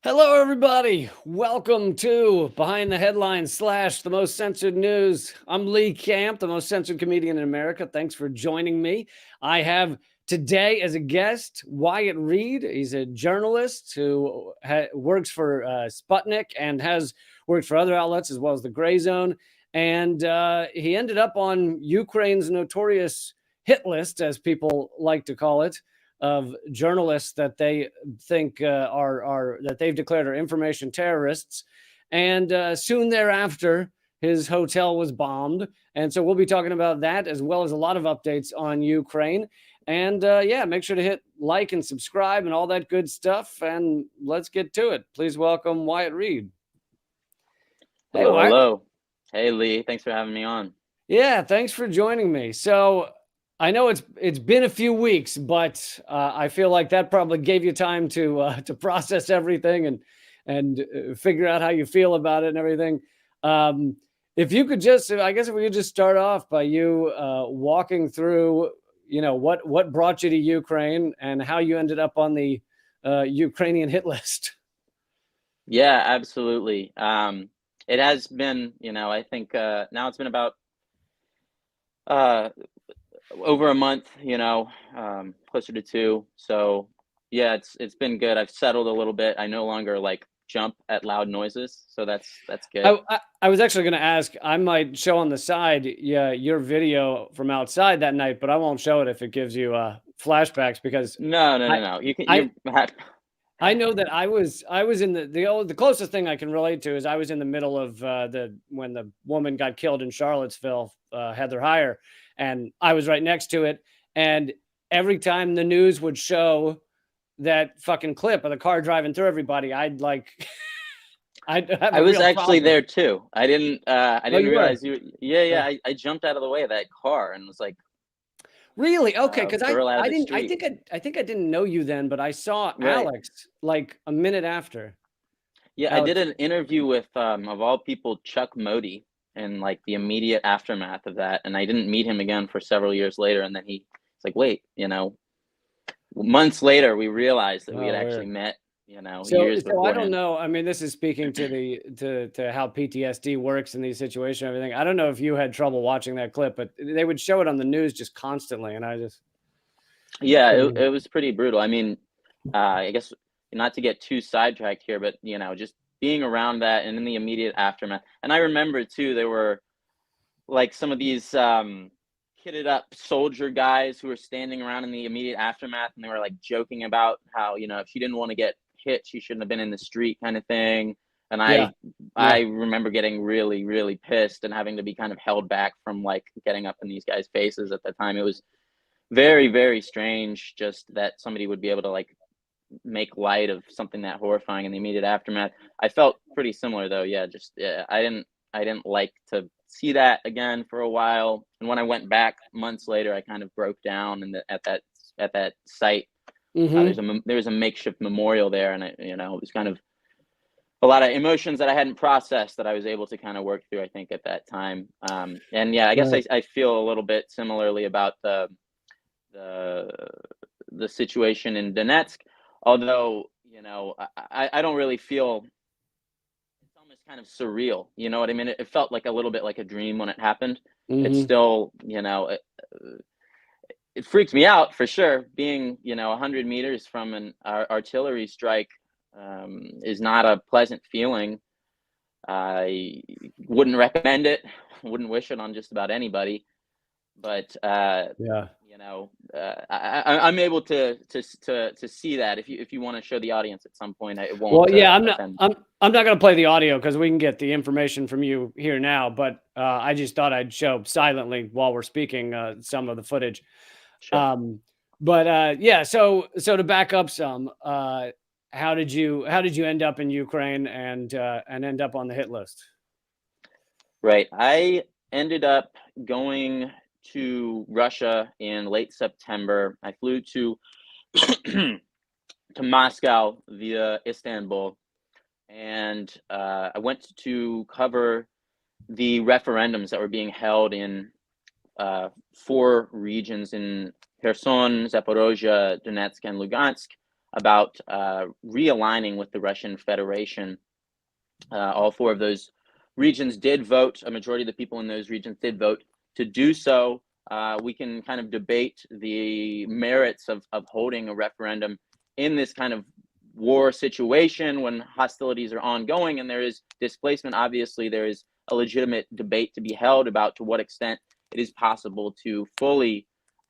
Hello, everybody. Welcome to Behind the Headlines / The Most Censored News. I'm Lee Camp, the most censored comedian in America. Thanks for joining me. I have today as a guest Wyatt Reed. He's a journalist who works for Sputnik and has worked for other outlets as well as the Gray Zone. And he ended up on Ukraine's notorious hit list, as people like to call it, of journalists that they think are that they've declared are information terrorists. And soon thereafter, his hotel was bombed. And so we'll be talking about that as well as a lot of updates on Ukraine. And yeah, make sure to hit like and subscribe and all that good stuff. And let's get to it. Please welcome Wyatt Reed. Hey, Wyatt. Hello. Hey, Lee. Thanks for having me on. Yeah, thanks for joining me. So I know it's been a few weeks, but I feel like that probably gave you time to process everything and figure out how you feel about it and everything. If you could just, I guess, if we could just start off by you walking through, what brought you to Ukraine and how you ended up on the Ukrainian hit list. Yeah, absolutely. It has been, I think now it's been about over a month, closer to 2. So yeah, it's been good. I've settled a little bit. I no longer jump at loud noises, so that's good. I was actually going to ask, I might show on the side your video from outside that night, but I won't show it if it gives you flashbacks, because no. You can. I know that I was in the closest thing I can relate to is I was in the middle of when the woman got killed in Charlottesville, Heather Heyer, and I was right next to it. And every time the news would show that fucking clip of the car driving through everybody, I'd I was actually there too. I didn't realize were? you. Yeah. I jumped out of the way of that car and was like, really? Okay, because I think I didn't know you then, but I saw Alex like a minute after. Yeah, Alex. I did an interview with of all people, Chuck Modi, in the immediate aftermath of that, and I didn't meet him again for several years later. And then he's like, wait, months later we realized that we had actually met. Years before. I don't know. I mean, this is speaking to how PTSD works in these situations and everything. I don't know if you had trouble watching that clip, but they would show it on the news just constantly, and I just. Yeah, it was pretty brutal. I mean, I guess not to get too sidetracked here, but just being around that and in the immediate aftermath. And I remember too, there were some of these kitted up soldier guys who were standing around in the immediate aftermath, and they were joking about how, if she didn't want to get hit, she shouldn't have been in the street, kind of thing. And I remember getting really, really pissed and having to be kind of held back from getting up in these guys' faces at the time. It was very, very strange just that somebody would be able to make light of something that horrifying in the immediate aftermath. I felt pretty similar though. I didn't like to see that again for a while. And when I went back months later, I kind of broke down at that site. Mm-hmm. There's a makeshift memorial there, and it was kind of a lot of emotions that I hadn't processed that I was able to kind of work through, I think, at that time. And yeah, I guess I feel a little bit similarly about the situation in Donetsk, although I don't really feel. It's almost kind of surreal, you know what I mean? It felt like a little bit like a dream when it happened. Mm-hmm. It's still, it freaks me out for sure. Being 100 meters from an artillery strike is not a pleasant feeling. I wouldn't recommend it. Wouldn't wish it on just about anybody. But I'm able to see that. If you want to show the audience at some point, it won't. Well, yeah, I'm not going to play the audio because we can get the information from you here now. But I just thought I'd show silently while we're speaking some of the footage. Sure. Yeah. So to back up some, how did you end up in Ukraine and end up on the hit list? Right. I ended up going to Russia in late September. I flew to Moscow via Istanbul, and I went to cover the referendums that were being held in 4 regions in Kherson, Zaporozhye, Donetsk, and Lugansk. about realigning with the Russian Federation. All four of those regions did vote. A majority of the people in those regions did vote to do so. We can kind of debate the merits of holding a referendum in this kind of war situation when hostilities are ongoing and there is displacement. Obviously, there is a legitimate debate to be held about to what extent it is possible to fully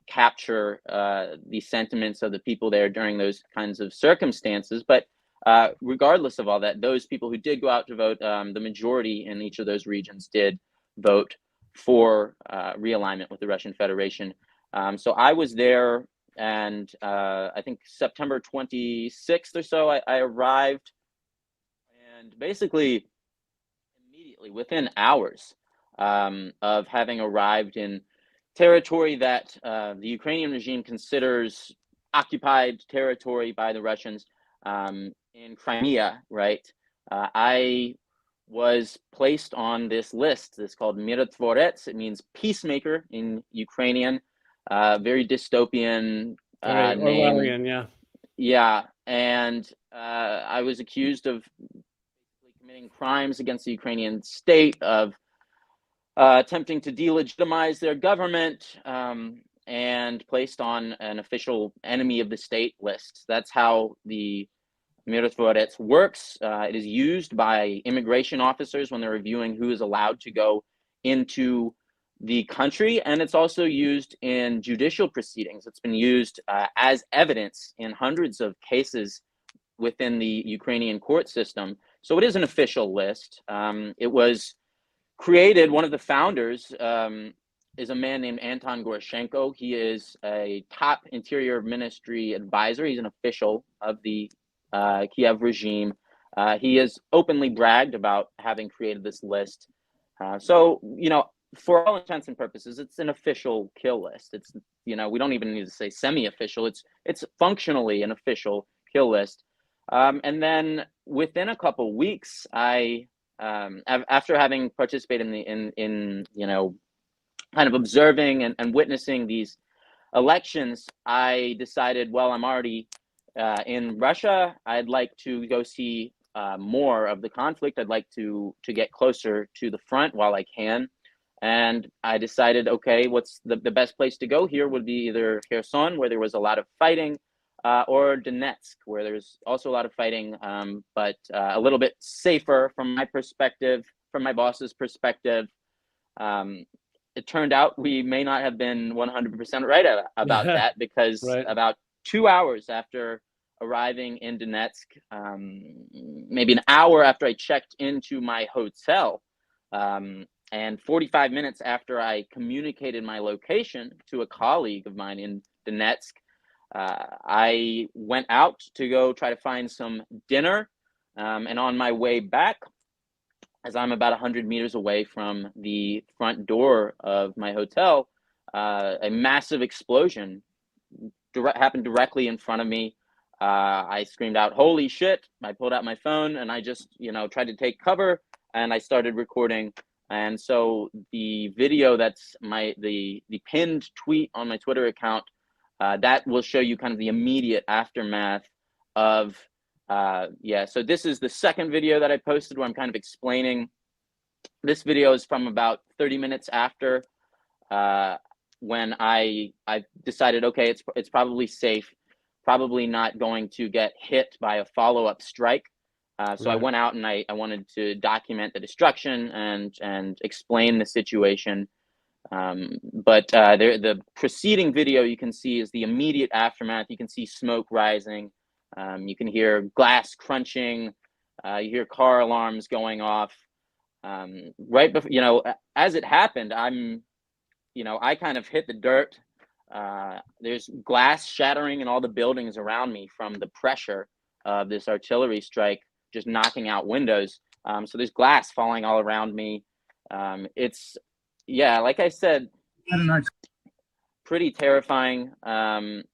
capture the sentiments of the people there during those kinds of circumstances. But regardless of all that, those people who did go out to vote, the majority in each of those regions did vote for realignment with the Russian Federation. So I was there, and I think September 26th or so, I arrived, and basically immediately within hours of having arrived in territory that the Ukrainian regime considers occupied territory by the Russians, in Crimea, right? I was placed on this list. It's called Mirotvorets. It means peacemaker in Ukrainian. Very dystopian Very name. Orwellian, yeah. Yeah, and I was accused of committing crimes against the Ukrainian state, of attempting to delegitimize their government, and placed on an official enemy of the state list. That's how the Mirotvorets works. It is used by immigration officers when they're reviewing who is allowed to go into the country, and it's also used in judicial proceedings. It's been used as evidence in hundreds of cases within the Ukrainian court system. So it is an official list. It was created, one of the founders is a man named Anton Goroshenko. He is a top interior ministry advisor. He's an official of the Kiev regime. He has openly bragged about having created this list. So, you know, for all intents and purposes, it's an official kill list. It's, you know, we don't even need to say semi-official. It's functionally an official kill list. And then within a couple weeks, I after having participated in you know, kind of observing and witnessing these elections, I decided, well, I'm already in Russia. I'd like to go see more of the conflict. I'd like to get closer to the front while I can. And I decided, okay, what's the best place to go here would be either Kherson, where there was a lot of fighting, or Donetsk, where there's also a lot of fighting, but a little bit safer from my perspective, from my boss's perspective. It turned out we may not have been 100% right about that, because Right. about 2 hours after arriving in Donetsk, maybe an hour after I checked into my hotel, and 45 minutes after I communicated my location to a colleague of mine in Donetsk, I went out to go try to find some dinner. And on my way back, as I'm about 100 meters away from the front door of my hotel, a massive explosion happened directly in front of me. I screamed out, "Holy shit!" I pulled out my phone and I just, you know, tried to take cover, and I started recording. And so the video that's the pinned tweet on my Twitter account, that will show you kind of the immediate aftermath of, yeah. So this is the second video that I posted where I'm kind of explaining. This video is from about 30 minutes after, when I decided, okay, it's probably safe, probably not going to get hit by a follow-up strike. So I went out and I wanted to document the destruction and explain the situation. But the preceding video you can see is the immediate aftermath. You can see smoke rising. You can hear glass crunching. You hear car alarms going off. Right before, you know, as it happened, I kind of hit the dirt. There's glass shattering in all the buildings around me from the pressure of this artillery strike, just knocking out windows. So there's glass falling all around me. It's, yeah, like I said, pretty terrifying. And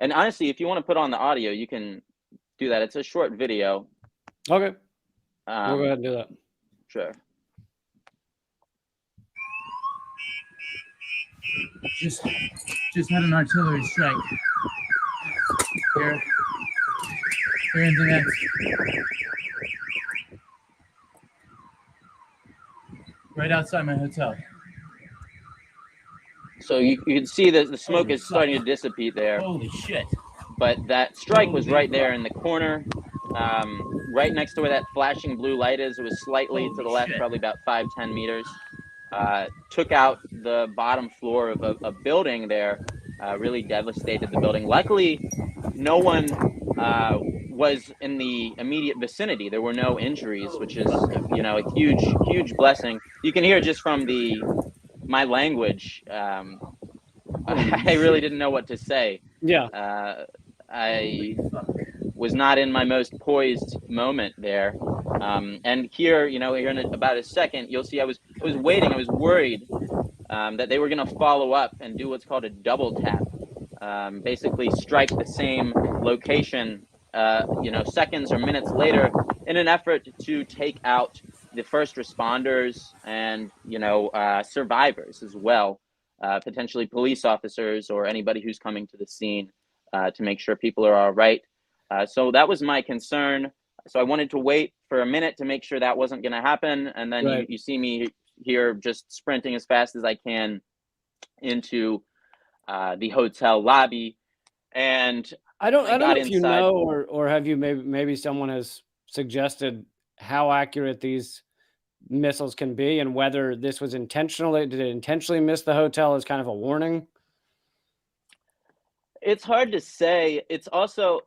honestly, if you want to put on the audio, you can do that. It's a short video. Okay. We'll go ahead and do that. Sure. Just had an artillery strike here. Experiencing that. Right outside my hotel. So you can see that the smoke is starting to dissipate there. Holy shit. But that strike was right there in the corner, right next to where that flashing blue light is. It was slightly to the left, probably about 5-10 meters. Took out the bottom floor of a building there, really devastated the building. Luckily, no one was in the immediate vicinity. There were no injuries, which is, you know, a huge blessing. You can hear just from my language. I really didn't know what to say. Yeah. I was not in my most poised moment there. And here, you know, here in about a second, you'll see I was waiting. I was worried that they were going to follow up and do what's called a double tap. Basically strike the same location, you know, seconds or minutes later in an effort to take out the first responders and, you know, survivors as well, potentially police officers or anybody who's coming to the scene to make sure people are all right. So that was my concern. So I wanted to wait for a minute to make sure that wasn't going to happen. And then you see me here just sprinting as fast as I can into the hotel lobby. And I don't know if you know, or have you maybe someone has suggested how accurate these missiles can be and whether this was intentional. Did it intentionally miss the hotel as kind of a warning? It's hard to say. It's also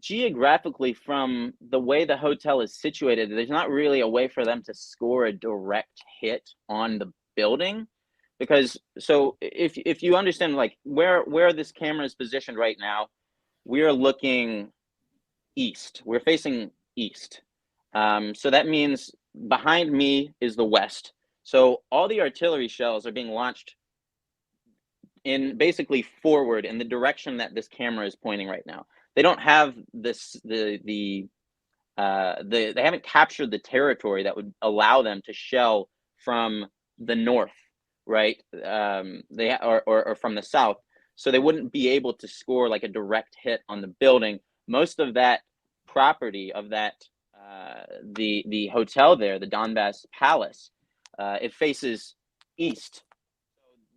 geographically, from the way the hotel is situated, there's not really a way for them to score a direct hit on the building. Because so if you understand, like where this camera is positioned right now, we're looking east. We're facing east. So that means behind me is the west. So all the artillery shells are being launched in basically forward in the direction that this camera is pointing right now. They don't have this they haven't captured the territory that would allow them to shell from the north, right? Or from the south. So they wouldn't be able to score like a direct hit on the building. Most of that property of that the hotel there, the Donbass Palace, it faces east.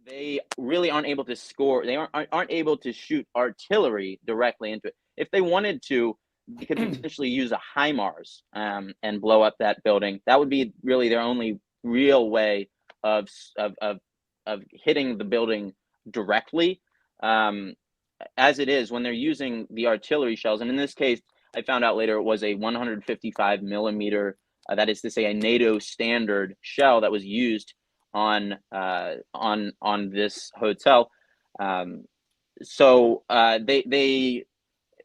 They really aren't able to score. They aren't able to shoot artillery directly into it. If they wanted to, they could potentially use a HIMARS and blow up that building. That would be really their only real way of hitting the building directly. As it is, when they're using the artillery shells, and in this case, I found out later it was a 155 millimeter, that is to say, a NATO standard shell that was used on this hotel. So they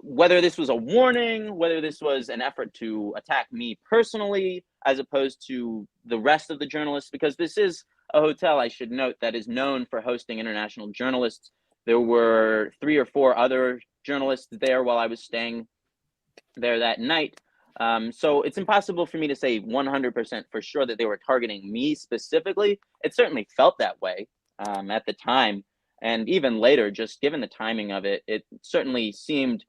whether this was a warning, whether this was an effort to attack me personally as opposed to the rest of the journalists, because this is a hotel, I should note, that is known for hosting international journalists. There were 3 or 4 other journalists there while I was staying there that night. So it's impossible for me to say 100% for sure that they were targeting me specifically. It certainly felt that way at the time. And even later, just given the timing of it, it certainly seemed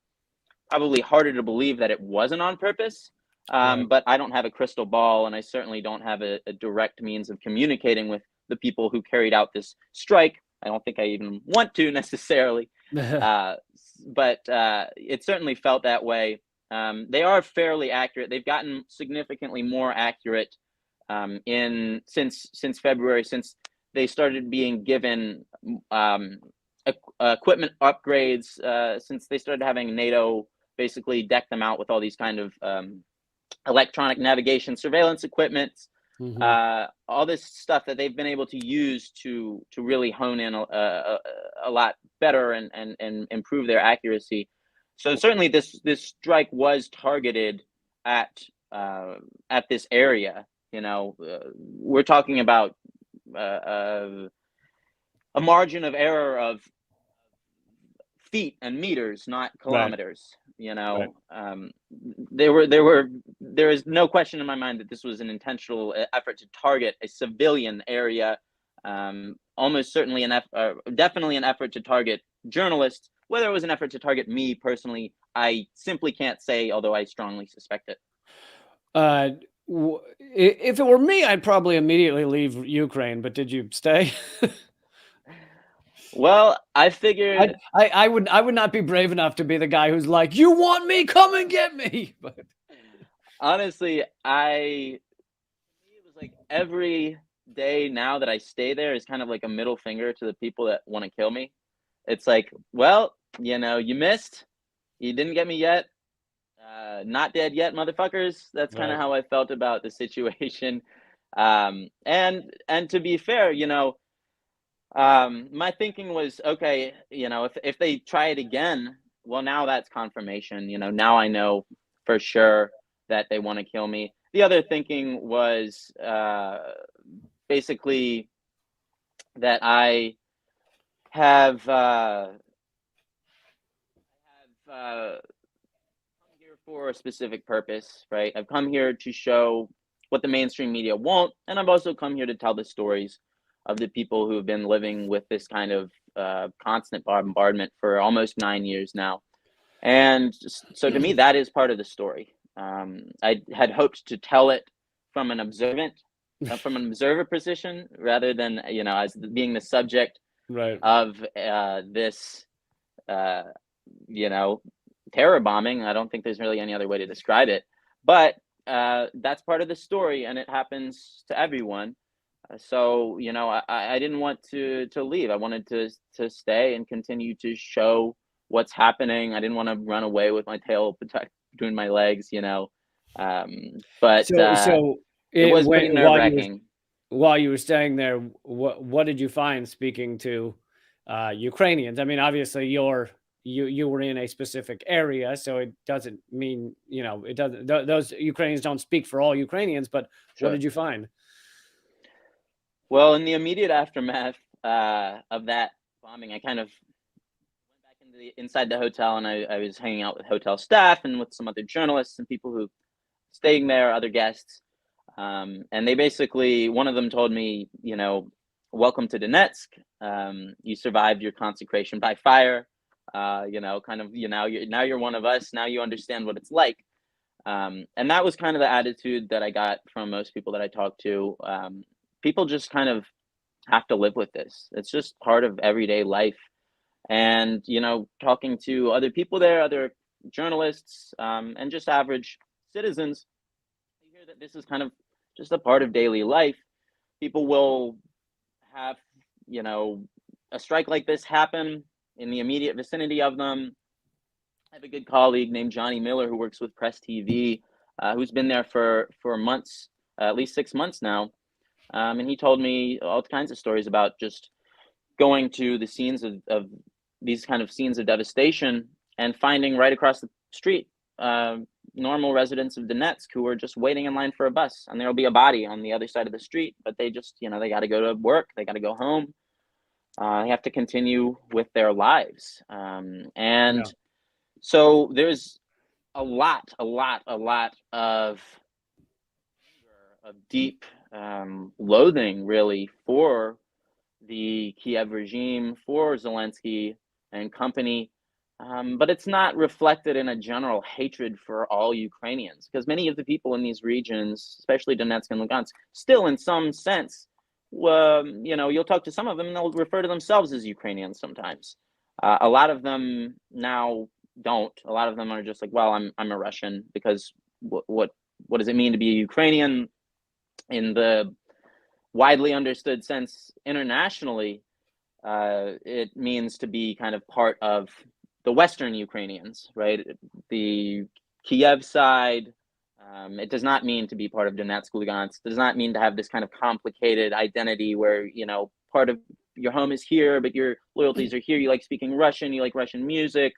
probably harder to believe that it wasn't on purpose. But I don't have a crystal ball, and I certainly don't have a direct means of communicating with the people who carried out this strike. I don't think I even want to necessarily, but it certainly felt that way. They are fairly accurate. They've gotten significantly more accurate since February, since they started being given equipment upgrades, since they started having NATO basically deck them out with all these kind of electronic navigation surveillance equipment, all this stuff that they've been able to use to really hone in a lot better and improve their accuracy. So certainly this strike was targeted at this area. You know, we're talking about a margin of error of feet and meters, not kilometers. Right. You know, there is no question in my mind that this was an intentional effort to target a civilian area. Almost certainly definitely an effort to target journalists, Whether it was an effort to target me personally, I simply can't say, although I strongly suspect it. If it were me, I'd probably immediately leave Ukraine. But did you stay? Well, I figured I would not be brave enough to be the guy who's like, "You want me? Come and get me." But honestly, it was like every day now that I stay there is kind of like a middle finger to the people that want to kill me. It's like, well, you missed. You didn't get me yet. Not dead yet, motherfuckers. That's kind of right. how I felt about the situation. And to be fair, my thinking was, okay, if they try it again, well, now that's confirmation. Now I know for sure that they want to kill me. The other thinking was basically that I have come here for a specific purpose, right? I've come here to show what the mainstream media won't, and I've also come here to tell the stories of the people who have been living with this kind of constant bombardment for almost 9 years now. And so to me, that is part of the story. I had hoped to tell it from an observer position rather than, as being the subject Right. of this, terror bombing. I don't think there's really any other way to describe it. But that's part of the story, and it happens to everyone. So I didn't want to leave. I wanted to stay and continue to show what's happening. I didn't want to run away with my tail between my legs, but So it was pretty nerve-wracking. While you were staying there, what did you find speaking to Ukrainians? I mean, obviously you were in a specific area, so it doesn't mean, it doesn't, those Ukrainians don't speak for all Ukrainians, but Sure. what did you find? Well, in the immediate aftermath of that bombing, I kind of went back inside the hotel, and I was hanging out with hotel staff and with some other journalists and people who staying there, other guests. And they basically, one of them told me, welcome to Donetsk. You survived your consecration by fire. Now you're one of us. Now you understand what it's like. And that was kind of the attitude that I got from most people that I talked to. People just kind of have to live with this. It's just part of everyday life. And, talking to other people there, other journalists, and just average citizens, you hear that this is kind of just a part of daily life. People will have, a strike like this happen in the immediate vicinity of them. I have a good colleague named Johnny Miller who works with Press TV, who's been there for months, at least 6 months now. And he told me all kinds of stories about just going to the scenes of these kind of scenes of devastation and finding right across the street normal residents of Donetsk who are just waiting in line for a bus, and there'll be a body on the other side of the street, but they just, they got to go to work, they got to go home, they have to continue with their lives. So there's a lot of deep loathing, really, for the Kiev regime, for Zelensky and company. But it's not reflected in a general hatred for all Ukrainians, because many of the people in these regions, especially Donetsk and Lugansk, still in some sense, you'll talk to some of them and they'll refer to themselves as Ukrainians sometimes. A lot of them now don't. A lot of them are just like, well, I'm a Russian, because what does it mean to be a Ukrainian in the widely understood sense internationally? It means to be kind of part of the Western Ukrainians, right? The Kiev side. It does not mean to be part of Donetsk, Lugansk. It does not mean to have this kind of complicated identity where, part of your home is here, but your loyalties are here. You like speaking Russian, you like Russian music.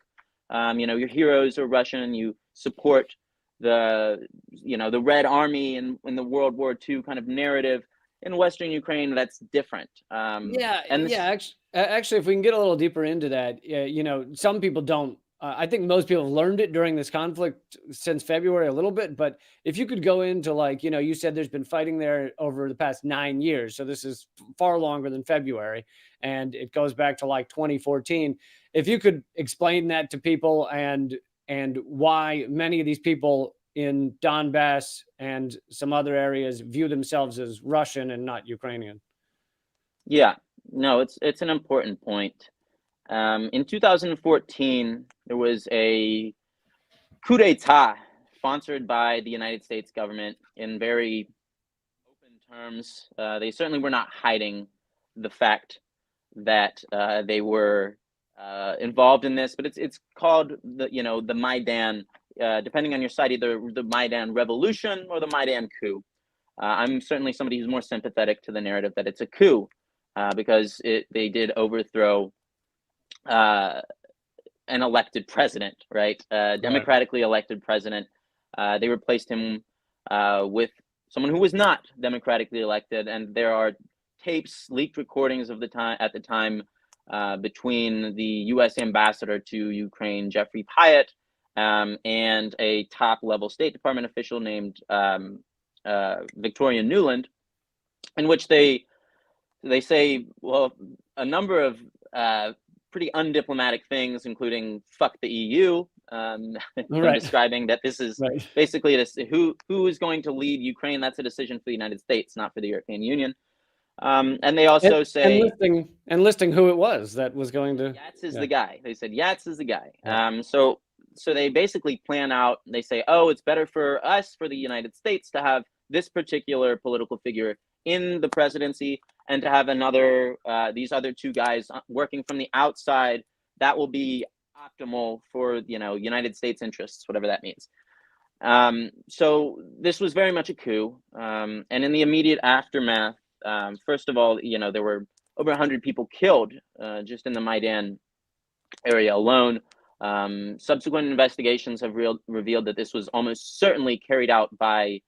Your heroes are Russian. You support the Red Army in the World War II kind of narrative. In Western Ukraine, that's different. Actually, if we can get a little deeper into that, some people don't. I think most people have learned it during this conflict since February a little bit. But if you could go into, you said there's been fighting there over the past 9 years. So this is far longer than February. And it goes back to 2014. if you could explain that to people and why many of these people in Donbass and some other areas view themselves as Russian and not Ukrainian. Yeah, no, it's an important point. In 2014, there was a coup d'etat sponsored by the United States government in very open terms. They certainly were not hiding the fact that they were involved in this, but it's called the Maidan, depending on your side, either the Maidan revolution or the Maidan coup. I'm certainly somebody who's more sympathetic to the narrative that it's a coup, because they did overthrow an elected president, right? Democratically elected president. They replaced him with someone who was not democratically elected, and there are tapes, leaked recordings of the time between the U.S. ambassador to Ukraine, Jeffrey Wyatt, and a top-level State Department official named Victoria Nuland, in which they say, well, a number of pretty undiplomatic things, including "fuck the EU," describing that this is basically who is going to lead Ukraine. That's a decision for the United States, not for the European Union. And they also say listing who it was that was going to. Yats is the guy. They said Yats is the guy. Yeah. So they basically plan out. They say, oh, it's better for us, for the United States, to have this particular political figure in the presidency, and to have these other two guys working from the outside. That will be optimal for United States interests, whatever that means. So this was very much a coup, and in the immediate aftermath, first of all, there were over 100 people killed just in the Maidan area alone. Subsequent investigations have revealed that this was almost certainly carried out by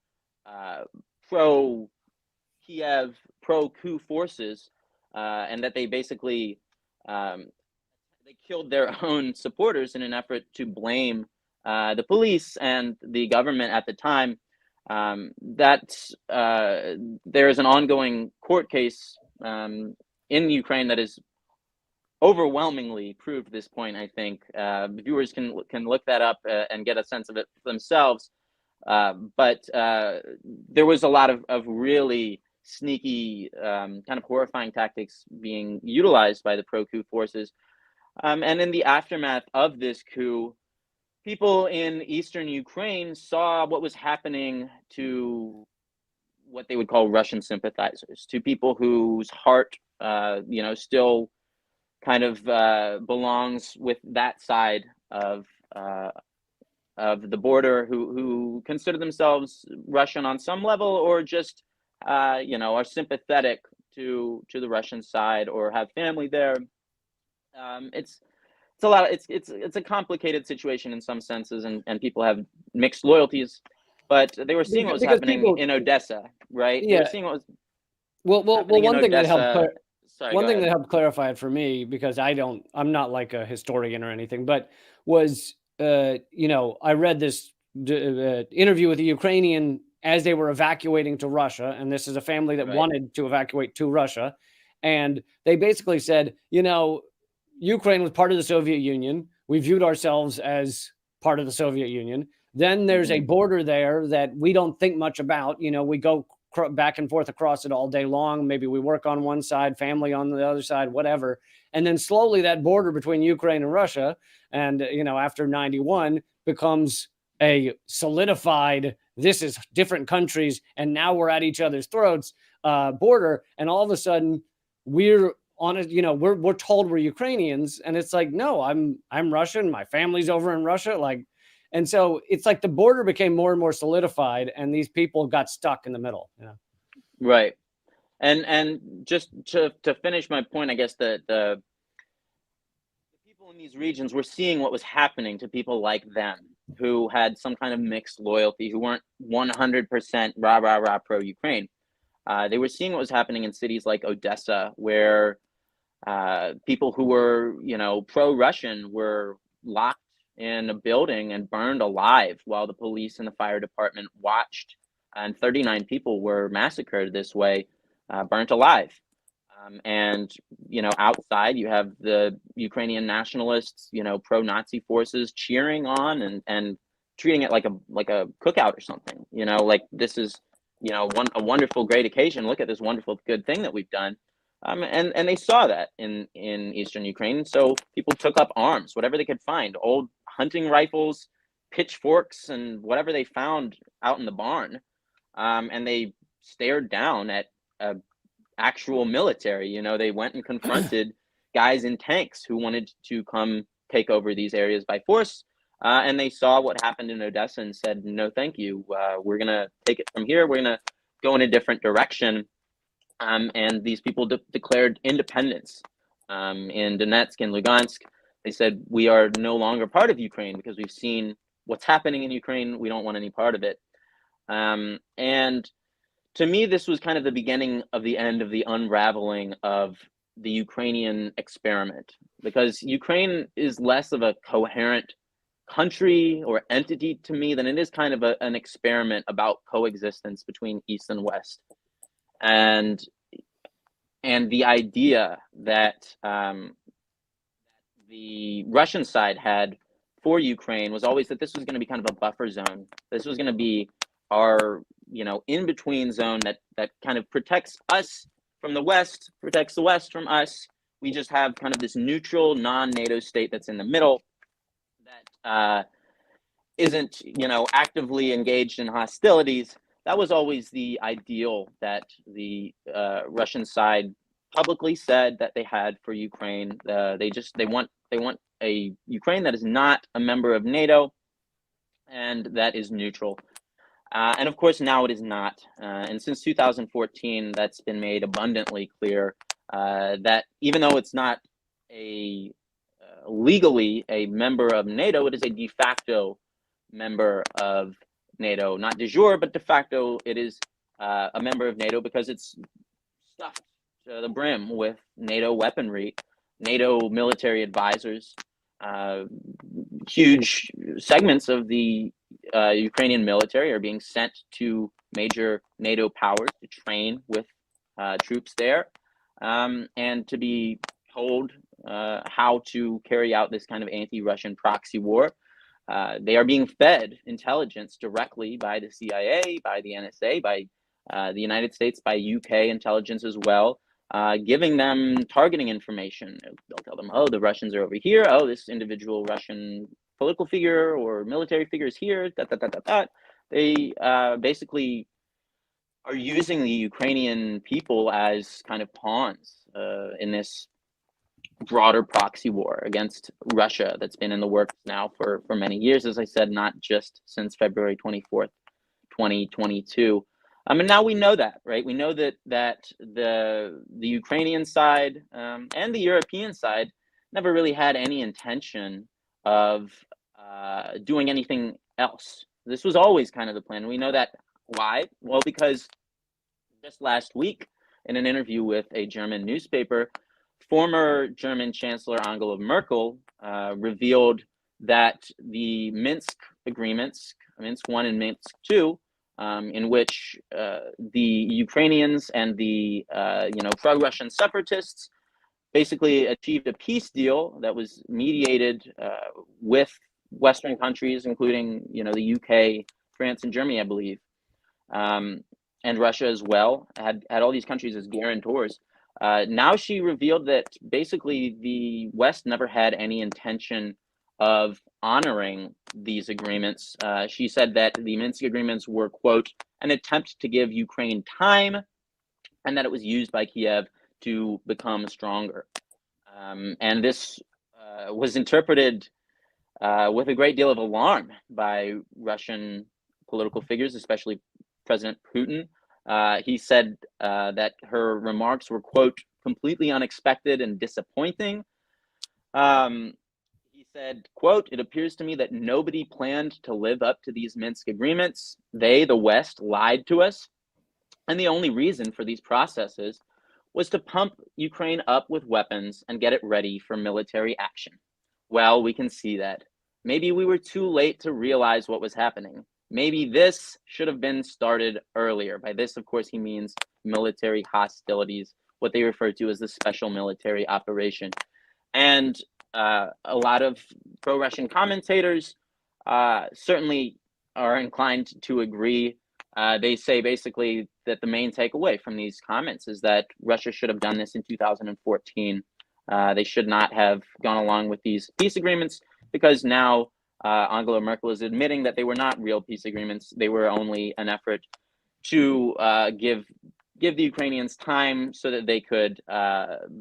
pro-Kiev, pro-coup forces, and that they basically they killed their own supporters in an effort to blame the police and the government at the time. There is an ongoing court case in Ukraine that is overwhelmingly proved at this point. I think viewers can look that up and get a sense of it for themselves. But there was a lot of really sneaky, kind of horrifying tactics being utilized by the pro-coup forces. And in the aftermath of this coup, people in eastern Ukraine saw what was happening to what they would call Russian sympathizers, to people whose heart, still kind of belongs with that side of the border, who consider themselves Russian on some level, or just are sympathetic to the Russian side or have family there. It's a complicated situation in some senses, and people have mixed loyalties, but they were seeing what was happening in Odessa, right? Yeah. They were seeing what was one thing that helped. One thing that helped clarify it for me, because I'm not like a historian or anything, but was, I read this interview with a Ukrainian as they were evacuating to Russia. And this is a family that wanted to evacuate to Russia. And they basically said, Ukraine was part of the Soviet Union. We viewed ourselves as part of the Soviet Union. Then there's a border there that we don't think much about. We go back and forth across it all day long. Maybe we work on one side, family on the other side, whatever. And then slowly that border between Ukraine and Russia, and, after 91, becomes a solidified, this is different countries, and now we're at each other's throats border. And all of a sudden we're on it, we're told we're Ukrainians, and it's like, no, I'm Russian. My family's over in Russia. And so it's like the border became more and more solidified, and these people got stuck in the middle. Right. And just to finish my point, I guess the people in these regions were seeing what was happening to people like them, who had some kind of mixed loyalty, who weren't 100% rah pro-Ukraine. They were seeing what was happening in cities like Odessa, where people who were, pro-Russian were locked in a building and burned alive while the police and the fire department watched, and 39 people were massacred this way, burnt alive. And, outside you have the Ukrainian nationalists, pro-Nazi forces cheering on and treating it like a cookout or something, like this is, a wonderful, great occasion. Look at this wonderful, good thing that we've done. And they saw that in Eastern Ukraine. So people took up arms, whatever they could find, old hunting rifles, pitchforks, and whatever they found out in the barn. And they stared down at actual military. They went and confronted guys in tanks who wanted to come take over these areas by force. And they saw what happened in Odessa and said, no, thank you. We're going to take it from here. We're going to go in a different direction. And these people declared independence in Donetsk and Lugansk. They said, we are no longer part of Ukraine because we've seen what's happening in Ukraine. We don't want any part of it. And to me, this was kind of the beginning of the end of the unraveling of the Ukrainian experiment, because Ukraine is less of a coherent country or entity to me than it is kind of an experiment about coexistence between East and West. And the idea that the Russian side had for Ukraine was always that this was going to be kind of a buffer zone. This was going to be our, in-between zone that kind of protects us from the West, protects the West from us. We just have kind of this neutral, non-NATO state that's in the middle that isn't, actively engaged in hostilities. That was always the ideal that the Russian side publicly said that they had for Ukraine. They want a Ukraine that is not a member of NATO and that is neutral. And of course, now it is not. And since 2014, that's been made abundantly clear that even though it's not legally a member of NATO, it is a de facto member of NATO, not de jure, but de facto it is a member of NATO because it's stuffed to the brim with NATO weaponry, NATO military advisors, huge segments of the Ukrainian military are being sent to major NATO powers to train with troops there and to be told how to carry out this kind of anti-Russian proxy war. They are being fed intelligence directly by the CIA, by the NSA, by the United States, by UK intelligence as well, giving them targeting information. They'll tell them, oh, the Russians are over here. Oh, this individual Russian political figure or military figure is here. They basically are using the Ukrainian people as kind of pawns in this broader proxy war against Russia that's been in the works now for many years, as I said, not just since February 24th, 2022. And now we know that, right? We know that the Ukrainian side and the European side never really had any intention of doing anything else. This was always kind of the plan. We know that. Why? Well, because just last week, in an interview with a German newspaper, former German Chancellor Angela Merkel revealed that the Minsk agreements, Minsk I and Minsk II, in which the Ukrainians and the pro-Russian separatists basically achieved a peace deal that was mediated with Western countries, including the UK, France, and Germany, I believe, and Russia as well, had all these countries as guarantors. Now she revealed that basically the West never had any intention of honoring these agreements. She said that the Minsk agreements were, quote, an attempt to give Ukraine time, and that it was used by Kiev to become stronger. And this was interpreted with a great deal of alarm by Russian political figures, especially President Putin. He said that her remarks were, quote, completely unexpected and disappointing. He said, quote, it appears to me that nobody planned to live up to these Minsk agreements. They, the West, lied to us. And the only reason for these processes was to pump Ukraine up with weapons and get it ready for military action. Well, we can see that. Maybe we were too late to realize what was happening. Maybe this should have been started earlier. By this, of course, he means military hostilities what they refer to as the special military operation. And a lot of pro-Russian commentators certainly are inclined to agree. They say basically that the main takeaway from these comments is that Russia should have done this in 2014. They should not have gone along with these peace agreements, because now Angela Merkel is admitting that they were not real peace agreements. They were only an effort to give the Ukrainians time so that they could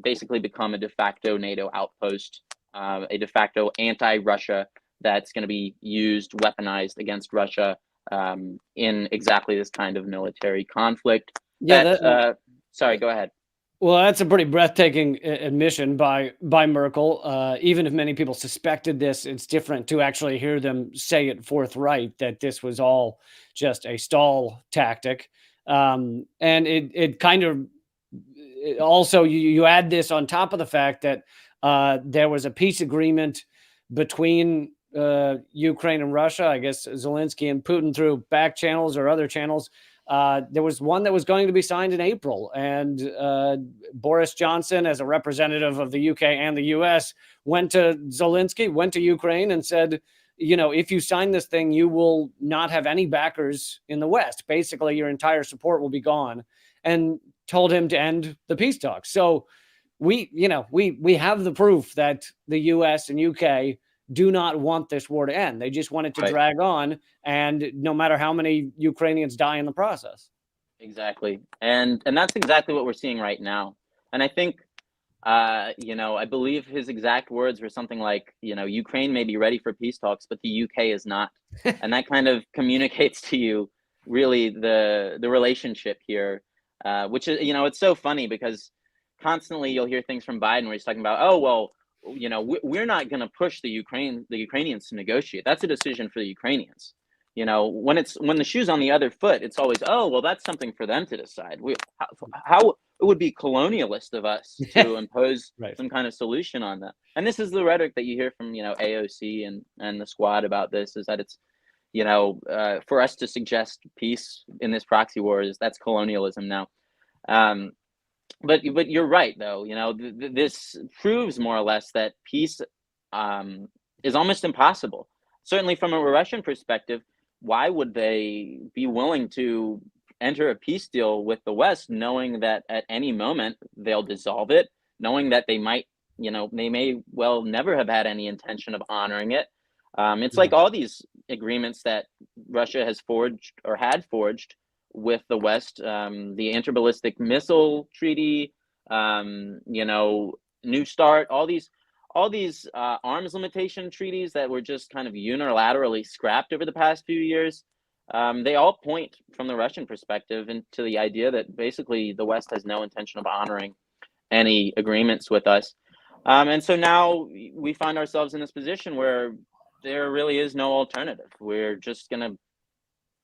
basically become a de facto NATO outpost, a de facto anti-Russia that's going to be used, weaponized against Russia in exactly this kind of military conflict. Yeah. Sorry, go ahead. Well, that's a pretty breathtaking admission by Merkel. Even if many people suspected this, it's different to actually hear them say it forthright that this was all just a stall tactic. And it kind of also you add this on top of the fact that there was a peace agreement between Ukraine and Russia. I guess Zelensky and Putin through back channels or other channels. There was one that was going to be signed in April, and Boris Johnson, as a representative of the UK and the US, went to Zelensky, went to Ukraine and said, you know, if you sign this thing, you will not have any backers in the West. Basically, your entire support will be gone, and told him to end the peace talks. So we have the proof that the US and UK do not want this war to end. They just want it to drag on, and no matter how many Ukrainians die in the process. Exactly. And that's exactly what we're seeing right now. And I think, I believe his exact words were something like, Ukraine may be ready for peace talks, but the UK is not. And that kind of communicates to you really the relationship here, which is, it's so funny because constantly you'll hear things from Biden where he's talking about, oh, well, we're not going to push the Ukrainians to negotiate. That's a decision for the Ukrainians. When the shoe's on the other foot, it's always, oh, well, that's something for them to decide. How it would be colonialist of us to impose some kind of solution on them. And this is the rhetoric that you hear from, AOC and the squad about this, is that it's, for us to suggest peace in this proxy war, that's colonialism now. But you're right, though. This proves more or less that peace is almost impossible. Certainly from a Russian perspective, why would they be willing to enter a peace deal with the West, knowing that at any moment they'll dissolve it, knowing that they might, they may well never have had any intention of honoring it. It's like all these agreements that Russia has forged or had forged with the West, the Interballistic Missile Treaty, New START, all these arms limitation treaties that were just kind of unilaterally scrapped over the past few years. They all point from the Russian perspective into the idea that basically the West has no intention of honoring any agreements with us. And so now we find ourselves in this position where there really is no alternative. We're just going to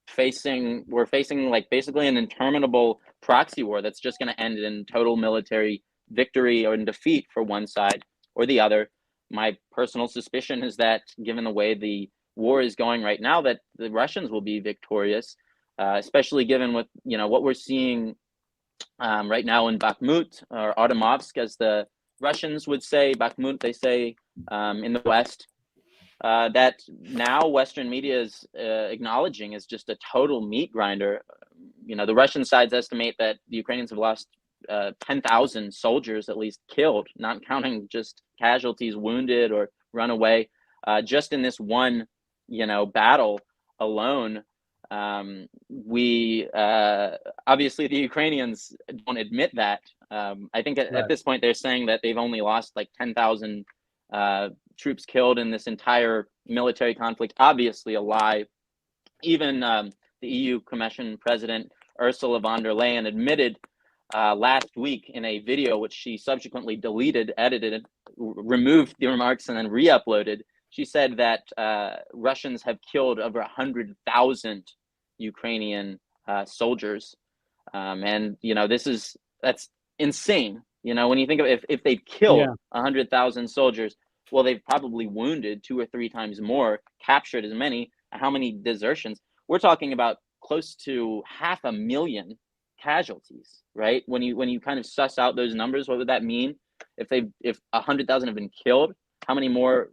facing like basically an interminable proxy war that's just going to end in total military victory or in defeat for one side or the other. My personal suspicion is that given the way the war is going right now, that the Russians will be victorious, especially given what we're seeing right now in Bakhmut, or Artemovsk, as the Russians would say. Bakhmut, they say in the West. That now Western media is acknowledging is just a total meat grinder. The Russian sides estimate that the Ukrainians have lost 10,000 soldiers at least killed, not counting just casualties, wounded or run away. Just in this one, battle alone, we obviously the Ukrainians don't admit that. I think at this point they're saying that they've only lost like 10,000 troops killed in this entire military conflict. Obviously a lie. Even the EU Commission President Ursula von der Leyen admitted last week in a video, which she subsequently deleted, edited, removed the remarks, and then re-uploaded. She said that Russians have killed over 100,000 Ukrainian soldiers, and that's insane. When you think of if they've killed 100,000 soldiers, well, they've probably wounded 2 or 3 times more, captured as many. How many desertions? We're talking about close to 500,000 casualties, right? When you kind of suss out those numbers, what would that mean? If 100,000 have been killed, how many more,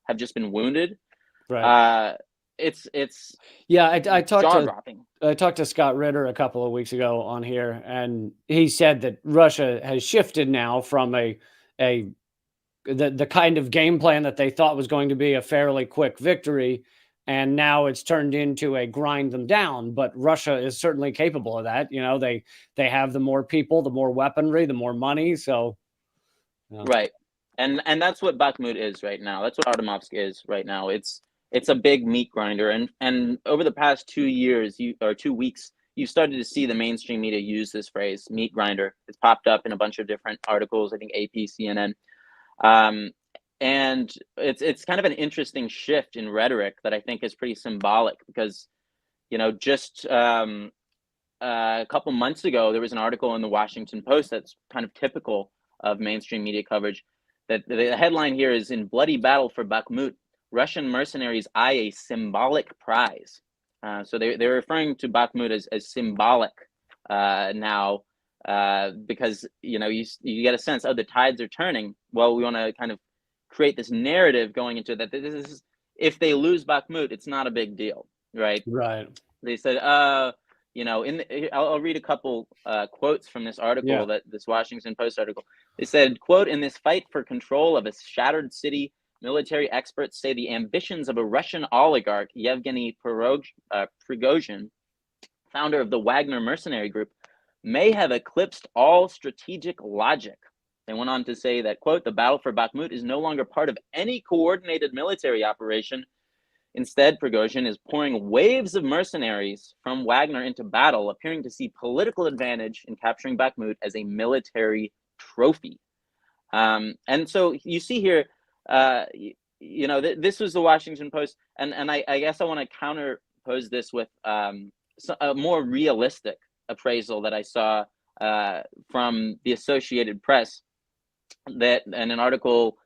have just been wounded? Right. It's yeah. I talked jaw-dropping. I talked to Scott Ritter a couple of weeks ago on here, and he said that Russia has shifted now from the kind of game plan that they thought was going to be a fairly quick victory, and now it's turned into a grind them down. But Russia is certainly capable of that. They have the more people, the more weaponry, the more money. So, right, and that's what Bakhmut is right now. That's what Artemovsk is right now. It's a big meat grinder, and over the past 2 years, 2 weeks, you started to see the mainstream media use this phrase, meat grinder. It's popped up in a bunch of different articles. I think AP, CNN. And it's kind of an interesting shift in rhetoric that I think is pretty symbolic, because, just a couple months ago, there was an article in the Washington Post that's kind of typical of mainstream media coverage. That the headline here is, "In bloody battle for Bakhmut, Russian mercenaries eye a symbolic prize." So they're referring to Bakhmut as symbolic now, because you get a sense, the tides are turning. Well, we want to kind of create this narrative going into that. This is, if they lose Bakhmut, it's not a big deal, right? Right. They said, I'll read a couple quotes from this article, this Washington Post article. They said, quote, "In this fight for control of a shattered city, military experts say the ambitions of a Russian oligarch, Yevgeny Prigozhin, founder of the Wagner mercenary group, may have eclipsed all strategic logic." They went on to say that, quote, "The battle for Bakhmut is no longer part of any coordinated military operation. Instead, Prigozhin is pouring waves of mercenaries from Wagner into battle, appearing to see political advantage in capturing Bakhmut as a military trophy." And so you see here, this was the Washington Post, and I guess I want to counterpose this with a more realistic appraisal that I saw from the Associated Press, that in an article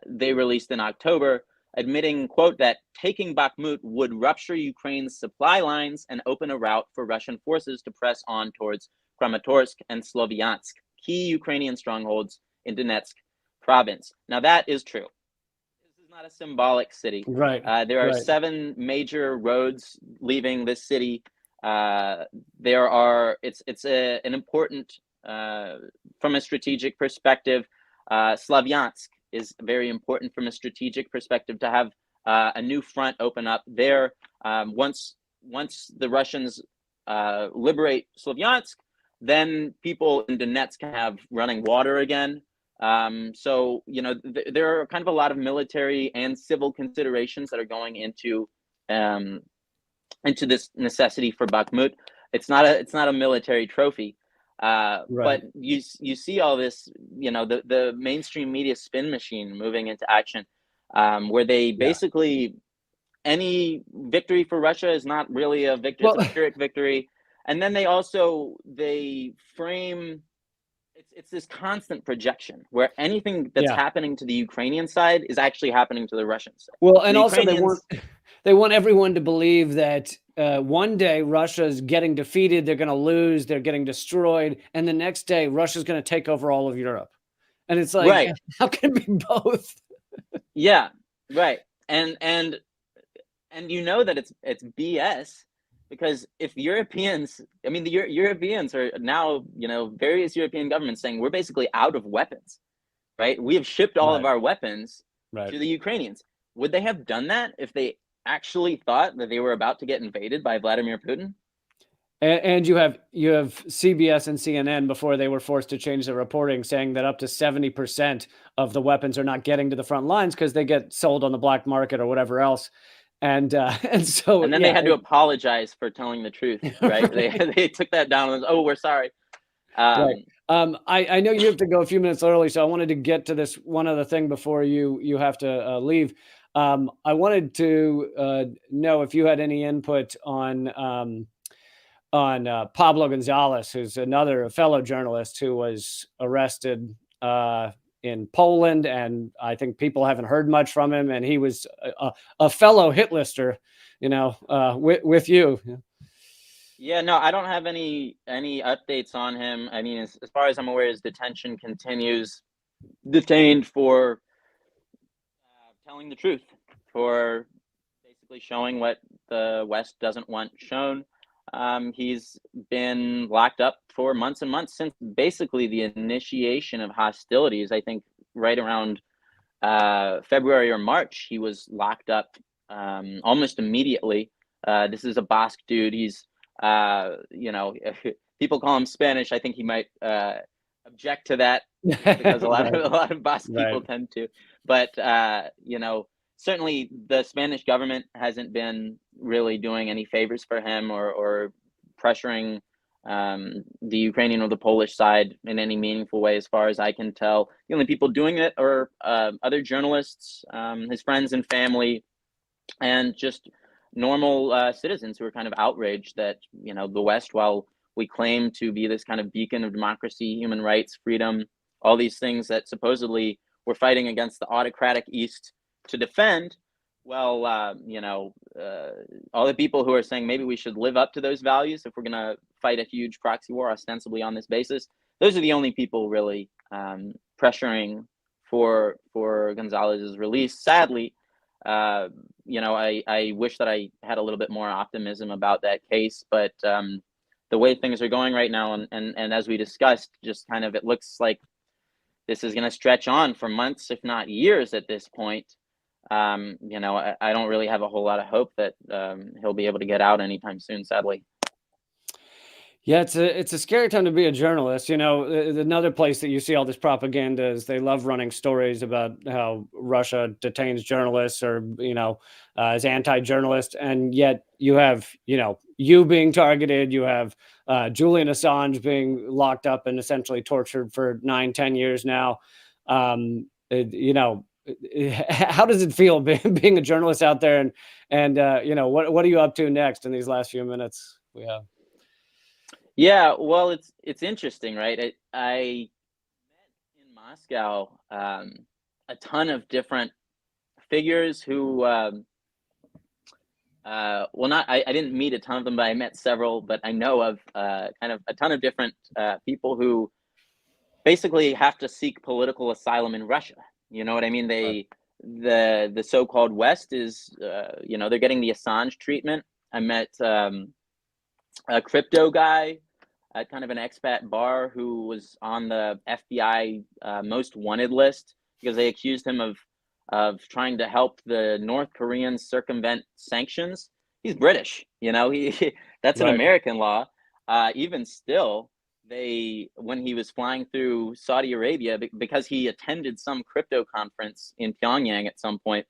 they released in October, admitting, quote, that taking Bakhmut would rupture Ukraine's supply lines and open a route for Russian forces to press on towards Kramatorsk and Slovyansk, key Ukrainian strongholds in Donetsk province. Now, that is true. This is not a symbolic city. Right. There are 7 major roads leaving this city. It's an important, from a strategic perspective. Slavyansk is very important from a strategic perspective to have a new front open up there. Once the Russians liberate Slavyansk, then people in Donetsk can have running water again. So there are kind of a lot of military and civil considerations that are going into this necessity for Bakhmut. It's not a military trophy. Right. But you see all this, the mainstream media spin machine moving into action, where they basically, any victory for Russia is not really a victory, it's a Pyrrhic victory. And then they frame, it's this constant projection where anything that's happening to the Ukrainian side is actually happening to the Russian side. Well, and also they want everyone to believe that one day Russia's getting defeated, they're going to lose, they're getting destroyed, and the next day Russia's going to take over all of Europe. And it's like, right. How can it be both? Yeah, right. And that it's BS, because if Europeans, the Europeans are now, various European governments saying we're basically out of weapons, right? We have shipped all of our weapons to the Ukrainians. Would they have done that if they actually thought that they were about to get invaded by Vladimir Putin? And you have CBS and CNN, before they were forced to change their reporting, saying that up to 70% of the weapons are not getting to the front lines because they get sold on the black market or whatever else. And then they had to apologize for telling the truth, right? They took that down and, "Oh, we're sorry." Right. I know you have to go a few minutes early, so I wanted to get to this one other thing before you have to leave. I wanted to know if you had any input on Pablo Gonzalez, who's a fellow journalist who was arrested in Poland, and I think people haven't heard much from him. And he was a fellow hit lister, with you. Yeah, no, I don't have any updates on him. I mean, as far as I'm aware, his detention continues, detained for telling the truth, for basically showing what the West doesn't want shown. He's been locked up for months and months since basically the initiation of hostilities. I think right around February or March, he was locked up almost immediately. This is a Basque dude. He's, if people call him Spanish, I think he might object to that because a lot Right, of a lot of Basque people right. tend to. But certainly the Spanish government hasn't been really doing any favors for him or pressuring the Ukrainian or the Polish side in any meaningful way, as far as I can tell. The only people doing it are other journalists, his friends and family, and just normal citizens who are kind of outraged that the West, while we claim to be this kind of beacon of democracy, human rights, freedom, all these things that supposedly we're fighting against the autocratic East to defend. Well, all the people who are saying maybe we should live up to those values if we're going to fight a huge proxy war ostensibly on this basis, those are the only people really pressuring for Gonzalez's release. Sadly, I wish that I had a little bit more optimism about that case, but the way things are going right now, and as we discussed, just kind of it looks like this is going to stretch on for months, if not years, at this point. I don't really have a whole lot of hope that he'll be able to get out anytime soon, sadly. Yeah, it's a scary time to be a journalist. Another place that you see all this propaganda is they love running stories about how Russia detains journalists or is anti-journalist, and yet you have you being targeted, you have Julian Assange being locked up and essentially tortured for 9-10 years now. How does it feel being a journalist out there, and what are you up to next in these last few minutes we have? Yeah, well, it's interesting, right? I met in Moscow a ton of different figures who, well, not I didn't meet a ton of them, but I met several. But I know of kind of a ton of different people who basically have to seek political asylum in Russia. You know what I mean? The so-called West is, they're getting the Assange treatment. I met a crypto guy at kind of an expat bar who was on the FBI most wanted list because they accused him of trying to help the North Koreans circumvent sanctions. He's British, that's an Right. American law. Even still, when he was flying through Saudi Arabia, because he attended some crypto conference in Pyongyang at some point,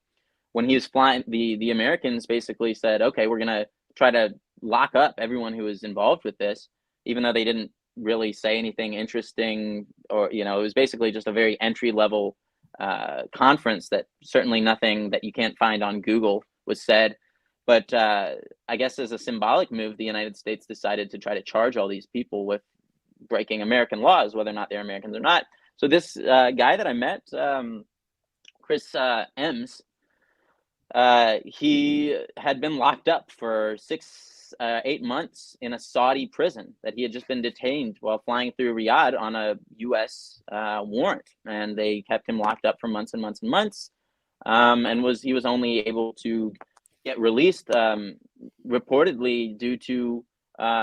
when he was flying, the Americans basically said, okay, we're gonna try to lock up everyone who was involved with this, even though they didn't really say anything interesting, or it was basically just a very entry level conference that certainly nothing that you can't find on Google was said. But I guess as a symbolic move, the United States decided to try to charge all these people with breaking American laws, whether or not they're Americans or not. So this guy that I met, Chris Ems, he had been locked up for 8 months in a Saudi prison that he had just been detained while flying through Riyadh on a U.S. Warrant, and they kept him locked up for months and months and months. He was only able to get released, reportedly due to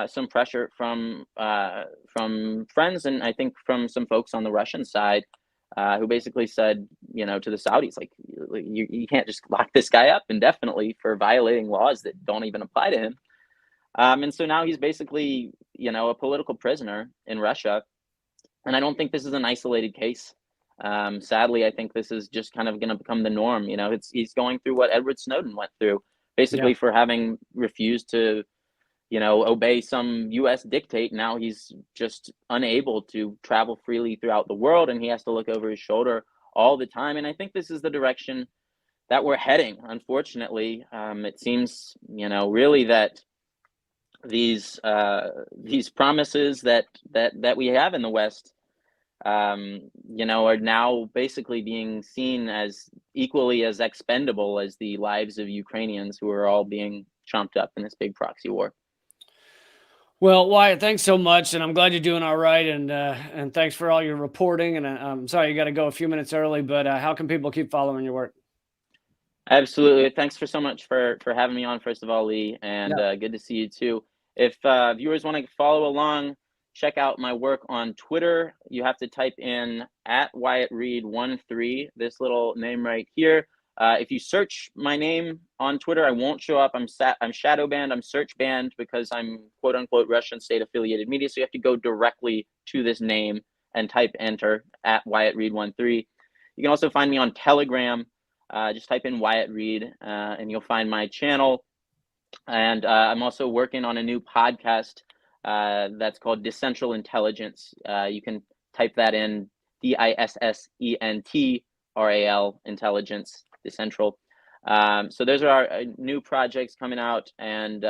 some pressure from friends, and I think from some folks on the Russian side, who basically said, to the Saudis, like, you can't just lock this guy up indefinitely for violating laws that don't even apply to him. And so now he's basically, a political prisoner in Russia. And I don't think this is an isolated case. Sadly, I think this is just kind of going to become the norm. He's going through what Edward Snowden went through, basically, Yeah. for having refused to obey some U.S. dictate. Now he's just unable to travel freely throughout the world, and he has to look over his shoulder all the time. And I think this is the direction that we're heading. Unfortunately, it seems, really that these promises that we have in the West, are now basically being seen as equally as expendable as the lives of Ukrainians who are all being chomped up in this big proxy war. Well, Wyatt, thanks so much, and I'm glad you're doing all right, and thanks for all your reporting. And I'm sorry you got to go a few minutes early, but how can people keep following your work? Absolutely. Thanks for so much for having me on, first of all, Lee, and Yeah. good to see you too. If viewers want to follow along, check out my work on Twitter. You have to type in @WyattReed13, this little name right here. If you search my name on Twitter, I won't show up. I'm shadow banned. I'm search banned because I'm quote unquote Russian state affiliated media. So you have to go directly to this name and type enter @WyattReed13. You can also find me on Telegram. Just type in Wyatt Reed and you'll find my channel. And I'm also working on a new podcast that's called Decentral Intelligence. You can type that in DISSENTRAL Intelligence, Decentral. So those are our new projects coming out, and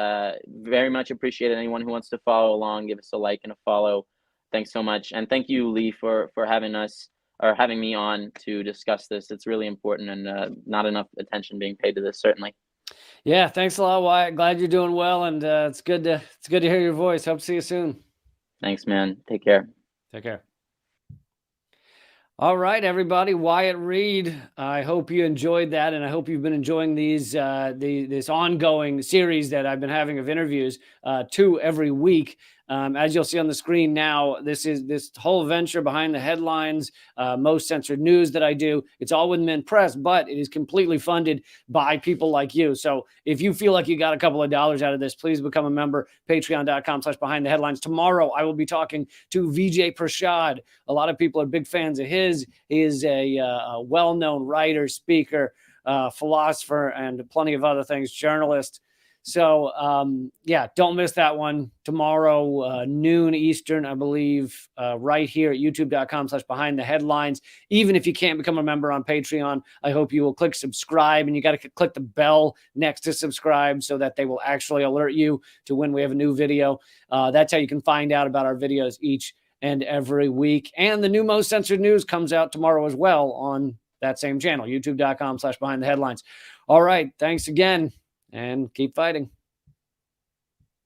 very much appreciate anyone who wants to follow along. Give us a like and a follow. Thanks so much. And thank you, Lee, for having us, or having me on to discuss this. It's really important, and not enough attention being paid to this, certainly. Yeah, thanks a lot, Wyatt. Glad you're doing well, and it's good to hear your voice. Hope to see you soon. Thanks, man. Take care. Take care. All right, everybody. Wyatt Reed. I hope you enjoyed that, and I hope you've been enjoying these this ongoing series that I've been having of interviews, 2 every week. As you'll see on the screen now, this whole venture behind the headlines, most censored news that I do. It's all with Mint Press, but it is completely funded by people like you. So if you feel like you got a couple of dollars out of this, please become a member. Patreon.com/behind the headlines. Tomorrow, I will be talking to Vijay Prashad. A lot of people are big fans of his. He is a well-known writer, speaker, philosopher, and plenty of other things, journalist. So, yeah, don't miss that one tomorrow, noon Eastern, I believe, right here at youtube.com/behind the headlines. Even if you can't become a member on Patreon, I hope you will click subscribe, and you got to click the bell next to subscribe so that they will actually alert you to when we have a new video. That's how you can find out about our videos each and every week. And the new Most Censored News comes out tomorrow as well on that same channel, youtube.com/behind the headlines. All right. Thanks again. And keep fighting.